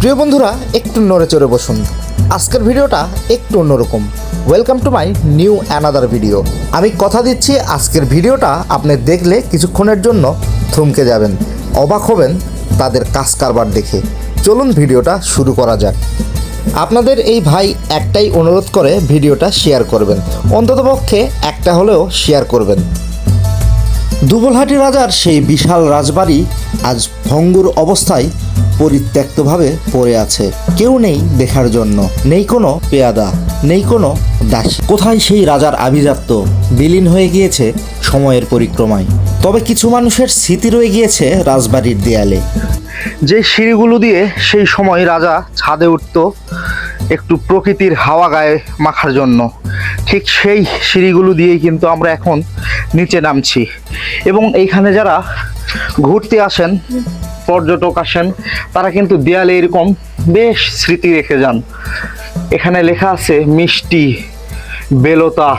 প্রিয় বন্ধুরা, একটু নড়ে চড়ে বসুন। আজকের ভিডিওটা একটু অন্যরকম। Welcome to my new another video. আমি কথা দিচ্ছি, আজকের ভিডিওটা আপনি দেখলে কিছুক্ষণের জন্য থমকে যাবেন, অবাক হবেন তাদের কাজ কারবার দেখে। চলুন ভিডিওটা শুরু করা যাক। আপনাদের এই ভাই একটাই অনুরোধ করে ভিডিওটা শেয়ার করবেন, অন্ততপক্ষে একটা হলেও শেয়ার করবেন। দুবলহাটি রাজার সেই বিশাল রাজবাড়ি আজ ভঙ্গুর অবস্থায় পরিত্যক্তভাবে পড়ে আছে। কেউ নেই দেখার জন্য, নেই কোনো পেয়াদা, নেই কোনো দাসী। কোথায় সেই রাজার আভিজাত্য? বিলীন হয়ে গিয়েছে সময়ের পরিক্রমায়। তবে কিছু মানুষের স্মৃতি রয়ে গিয়েছে রাজবাড়ির দেয়ালে। যে সিঁড়িগুলো দিয়ে সেই সময় রাজা ছাদে উঠত একটু প্রকৃতির হাওয়া গায়ে মাখার জন্য, ঠিক সেই সিঁড়িগুলো দিয়েই কিন্তু আমরা এখন নিচে নামছি। এবং এইখানে যারা ঘুরতে আসেন, পর্যটক আসেন, তারা কিন্তু দেয়ালে এরকম বেশ স্মৃতি রেখে যান। এখানে লেখা আছে মিষ্টি, বেলতা,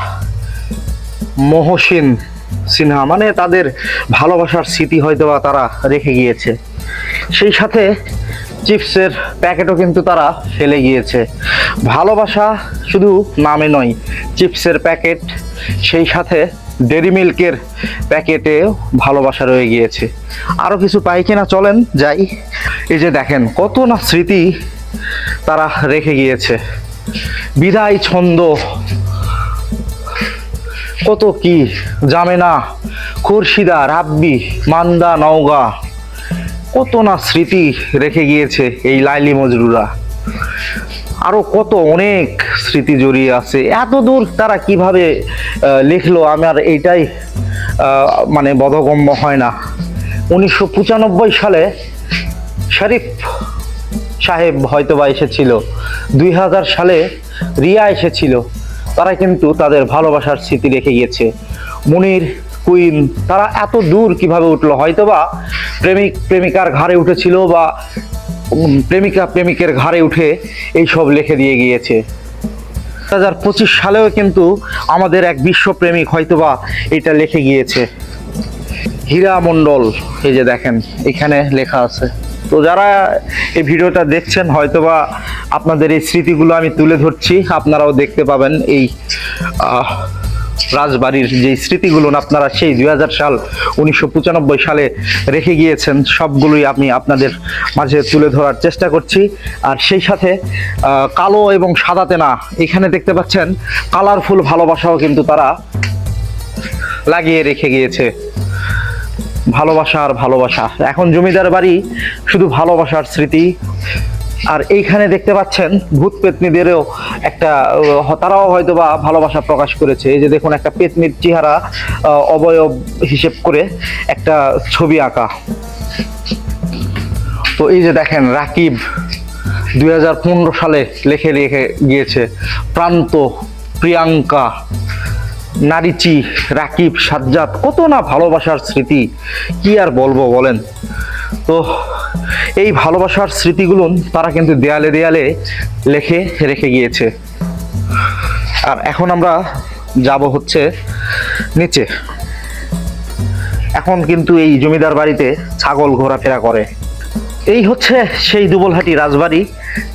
মহসিন সিনহা, মানে তাদের ভালোবাসার স্মৃতি হয়তো বা তারা রেখে গিয়েছে। সেই সাথে চিপসের প্যাকেটও কিন্তু তারা ফেলে গিয়েছে। ভালোবাসা শুধু নামে নয়, চিপসের প্যাকেট, সেই সাথে ডেরি মিল্কের প্যাকেটেও ভালোবাসা রয়ে গিয়েছে। আরও কিছু পাই কিনা চলেন যাই। এই যে দেখেন কত না স্মৃতি তারা রেখে গিয়েছে। বিদায় ছন্দ, কত কি, জামেনা, খুরশিদা, রাব্বি, মান্দা, নওগাঁ, কত না স্মৃতি রেখে গিয়েছে এই লাইলি মজরুরা। আরো কত অনেক স্মৃতি জড়িয়ে আছে। এত দূর তারা কিভাবে লিখলো আমার এইটাই মানে বোধগম্য হয় না। 1995 সালে শরীফ সাহেব হয়তোবা এসেছিল, 2000 সালে রিয়া এসেছিল। তারা কিন্তু তাদের ভালোবাসার স্মৃতি রেখে গিয়েছে। মুনির, কুইন, তারা এত দূর কিভাবে উঠলো? হয়তোবা প্রেমিক প্রেমিকার ঘাড়ে উঠেছিল, বা প্রেমিকা প্রেমিকের ঘাড়ে উঠে এইসব লিখে দিয়ে গিয়েছে। 2025 সালেও কিন্তু আমাদের এক বিশ্বপ্রেমিক হয়তোবা এটা লিখে গিয়েছে। হীরা মণ্ডল, এই যে দেখেন এখানে লেখা আছে। তো যারা এই ভিডিওটা দেখছেন, হয়তোবা আপনাদের এই স্মৃতিগুলো আমি তুলে ধরছি, আপনারাও দেখতে পাবেন এই রাজবাড়ির যে স্মৃতিগুলো আপনারা সেই 2000 সাল 1995 সালে রেখে গিয়েছেন, সবগুলোই আমি আপনাদের মাঝে তুলে ধরার চেষ্টা করছি। আর সেই সাথে কালো এবং সাদাতে না, এখানে দেখতে পাচ্ছেন কালারফুল ভালোবাসাও কিন্তু তারা লাগিয়ে রেখে গিয়েছে। ভালোবাসা আর ভালোবাসা। এখন জমিদার বাড়ি শুধু ভালোবাসার স্মৃতি। আর এইখানে দেখতে পাচ্ছেন ভূত পেতনিদেরও একটা, তারাও হয়তো বা ভালোবাসা প্রকাশ করেছে। এই যে দেখুন, একটা পেতনির চেহারা অবয়ব হিসেব করে একটা ছবি আঁকা। তো এই যে দেখেন রাকিব 2015 সালে লেখে রেখে গিয়েছে। প্রান্ত, প্রিয়াঙ্কা, নারীচি, রাকিব, সাজ্জাদ, কত না ভালোবাসার স্মৃতি, কি আর বলবো বলেন। তো এই ভালোবাসার স্মৃতিগুলো তারা কিন্তু দেয়ালে দেয়ালে লেখে রেখে গিয়েছে। আর এখন আমরা যাব হচ্ছে নিচে। এখন কিন্তু এই জমিদার বাড়িতে ছাগল ঘোরাফেরা করে। এই হচ্ছে সেই দুবলহাটি রাজবাড়ি,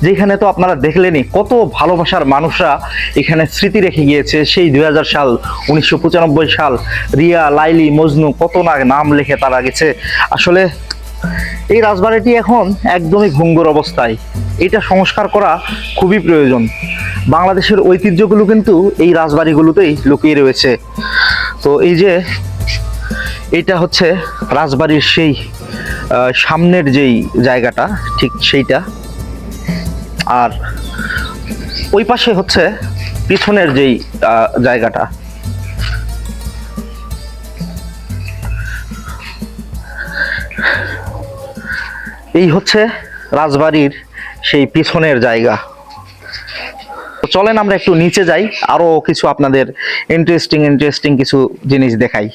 যেখানে তো আপনারা দেখলেনই কত ভালোবাসার মানুষরা এখানে স্মৃতি রেখে গিয়েছে। সেই 2000 সাল, 1995 সাল, রিয়া, লাইলি, মজনু, কত না নাম লিখে তারা গেছে। আসলে এই রাজবাড়িটি এখন একদমই ভঙ্গুর অবস্থায়। এটা সংস্কার করা খুবই প্রয়োজন। বাংলাদেশের ঐতিহ্যগুলো কিন্তু এই রাজবাড়িগুলোতেই লুকিয়ে রয়েছে। তো এই যে এটা হচ্ছে রাজবাড়ির সেই সামনের যেই জায়গাটা, ঠিক সেইটা। আর ওই পাশে হচ্ছে পিছনের যেই জায়গাটা। এই হচ্ছে রাজবাড়ির সেই পিছনের জায়গা। চলেন আমরা একটু নিচে যাই, আরো কিছু আপনাদের ইন্টারেস্টিং কিছু জিনিস দেখাই।